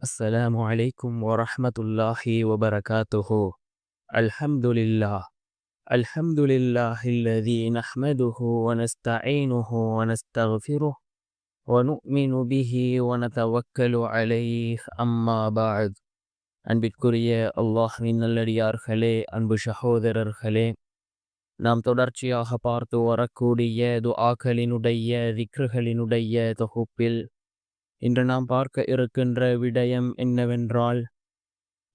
السلام عليكم ورحمة الله وبركاته. الحمد لله. الحمد لله الذي نحمده ونستعينه ونستغفره ونؤمن به ونتوكل عليه. أما بعد. அன்பிற்குரிய அல்லாஹ்வின் நல்லடியார்களே, அன்பு சகோதரர்களே, நாம் தொடர்ச்சியாக பார்த்து வரக்கூடிய துஆக்களினுடைய திக்ருகளினுடைய தொகுப்பில் இன்று நாம் பார்க்க இருக்கின்ற விடயம் என்னவென்றால்,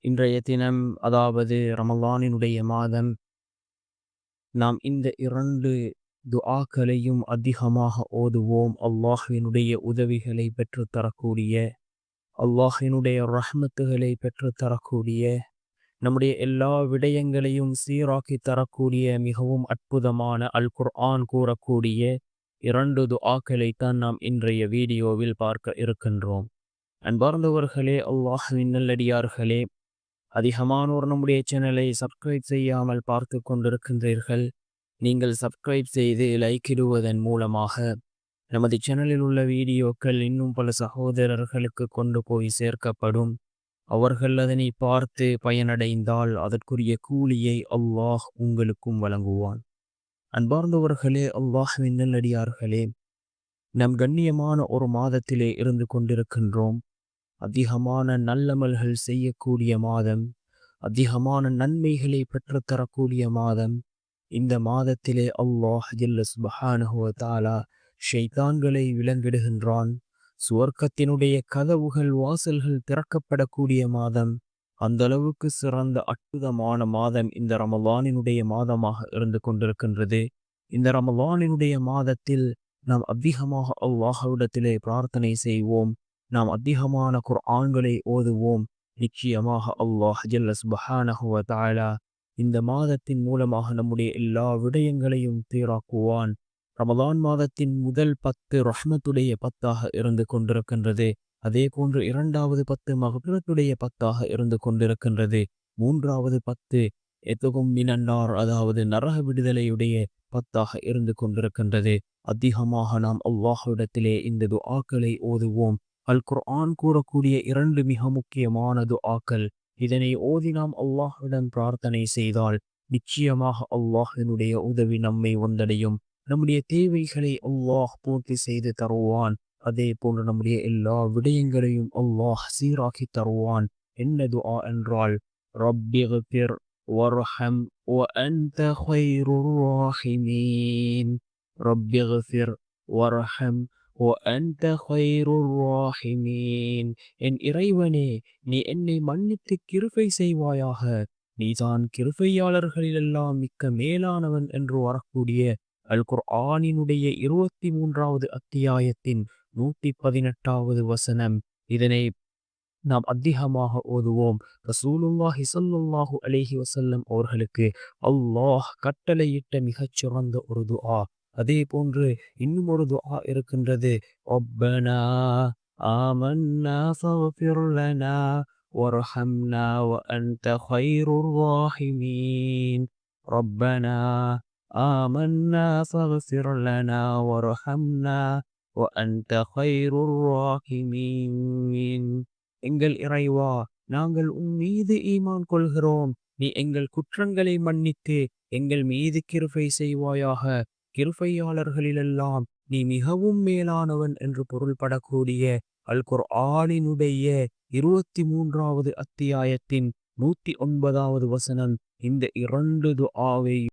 இன்றைய தினம், அதாவது ரமலானினுடைய மாதம், நாம் இந்த 2 துஆக்களையும் அதிகமாக ஓதுவோம். அல்லாஹ்வினுடைய உதவிகளை பெற்றுத்தரக்கூடிய, அல்லாஹ்வினுடைய ரஹ்மத்துகளை பெற்றுத்தரக்கூடிய, நம்முடைய எல்லா விடயங்களையும் சீராக்கி தரக்கூடிய மிகவும் அற்புதமான அல் குர்ஆன் கூறக்கூடிய 2 துஆக்களைத்தான் நாம் இன்றைய வீடியோவில் பார்க்க இருக்கின்றோம். அன்பார்ந்தவர்களே, அல்லாஹ்வின் நல்லடியார்களே, அதிகமானோர் நம்முடைய சேனலை சப்ஸ்கிரைப் செய்யாமல் பார்த்து கொண்டிருக்கின்றீர்கள். நீங்கள் சப்ஸ்கிரைப் செய்து லைக் இடுவதன் மூலமாக நமது சேனலில் உள்ள வீடியோக்கள் இன்னும் பல சகோதரர்களுக்கு கொண்டு போய் சேர்க்கப்படும். அவர்கள் அதனை பார்த்து பயனடைந்தால் அதற்குரிய கூலியை அல்லாஹ் உங்களுக்கும் வழங்குவான். அன்பார்ந்தவர்களே, அல்லாஹ்வின் நல்லடியார்களே, நம் கண்ணியமான ஒரு மாதத்திலே இருந்து கொண்டிருக்கின்றோம். அதிகமான நல்லமல்கள் செய்யக்கூடிய மாதம், அதிகமான நன்மைகளை பெற்றுத்தரக்கூடிய மாதம். இந்த மாதத்திலே அல்லாஹ் ஜல்ல சுப்ஹானஹு வ தஆலா ஷைத்தான்களை விலங்கிடுகின்றான். சுவர்க்கத்தினுடைய கதவுகள் வாசல்கள் திறக்கப்படக்கூடிய மாதம். அந்த அளவுக்கு சிறந்த அற்புதமான மாதம் இந்த ரமலானினுடைய மாதமாக இருந்து கொண்டிருக்கின்றது. இந்த ரமலானினுடைய மாதத்தில் நாம் அதிகமாக அல்லாஹ்விடத்திலே பிரார்த்தனை செய்வோம். நாம் அதிகமான குர்ஆன்களை ஓதுவோம். நிச்சயமாக அல்லாஹ் ஜல்ல சுப்ஹானஹு வ தஆலா இந்த மாதத்தின் மூலமாக நம்முடைய எல்லா விடயங்களையும் தீராக்குவான். ரமலான் மாதத்தின் முதல் 10 ரஹ்மத்துடைய 10ஆக இருந்து கொண்டிருக்கின்றது. அதே போன்று 2வது 10 மக்ஃபிரத்துடைய 10ஆக இருந்து கொண்டிருக்கின்றது. 3வது 10 எதுகும் மினன்னார், அதாவது நரக விடுதலையுடைய 10ஆக இருந்து கொண்டிருக்கின்றது. அதிகமாக நாம் அல்லாஹ்விடத்திலே இந்த துஆக்களை ஓதுவோம். அல் குர்ஆன் கூறக்கூடிய 2 மிக முக்கியமான துஆக்கள். இதனை ஓதி நாம் அல்லாஹ்விடம் பிரார்த்தனை செய்தால் நிச்சயமாக அல்லாஹ்வினுடைய உதவி நம்மை வந்தடையும். நம்முடைய தேவைகளை அல்லாஹ் பூர்த்தி செய்து தருவான். அதே போன்று நம்முடைய எல்லா விடயங்களையும் அல்லாஹ் சீராக்கி தருவான். என்ன துஆ என்றால், ரப்பிக்ஃபிர் வர்ஹம் வ அன்த கைருர் ராஹிமீன். ரப்பிக்ஃபிர் வர்ஹம் வ அன்த கைருர் ராஹிமீன். என் இறைவனே, நீ என்னை மன்னித்து கிருபை செய்வாயாக, நீதான் கிருபையாளர்களிலெல்லாம் மிக்க மேலானவன் என்று வரக்கூடிய அல் குர்ஆனினுடைய 23வது அத்தியாயத்தின் 118வது வசனம். இதனை நாம் அதிகமாக ஓதுவோம். ரசூலுல்லாஹி ஸல்லல்லாஹு அலைஹி வஸல்லம் அவர்களுக்கு அல்லாஹ் கட்டளையிட்ட மிகச்சிறந்த ஒரு துஆ. அதே போன்று இன்னும் ஒரு துஆ இருக்கின்றது. ரப்பனா ஆமன்னா ஃபக்ஃபிர் லனா வர்ஹம்னா வ அன்த கைருர் ராஹிமீன். ரப்பனா ஆமன்னா ஃபக்ஃபிர் லனா வர்ஹம்னா வ அன்த கைருர் ராஹிமீன். எங்கள் இறைவா, நாங்கள் உன் மீது ஈமான் கொள்கிறோம். நீ எங்கள் குற்றங்களை மன்னித்து எங்கள் மீது கிருபை செய்வாயாக. கிருபையாளர்களிலெல்லாம் நீ மிகவும் மேலானவன் என்று பொருள்படக்கூடிய அல் குர்ஆனினுடைய 23வது அத்தியாயத்தின் 109வது வசனம். இந்த 2 துஆவை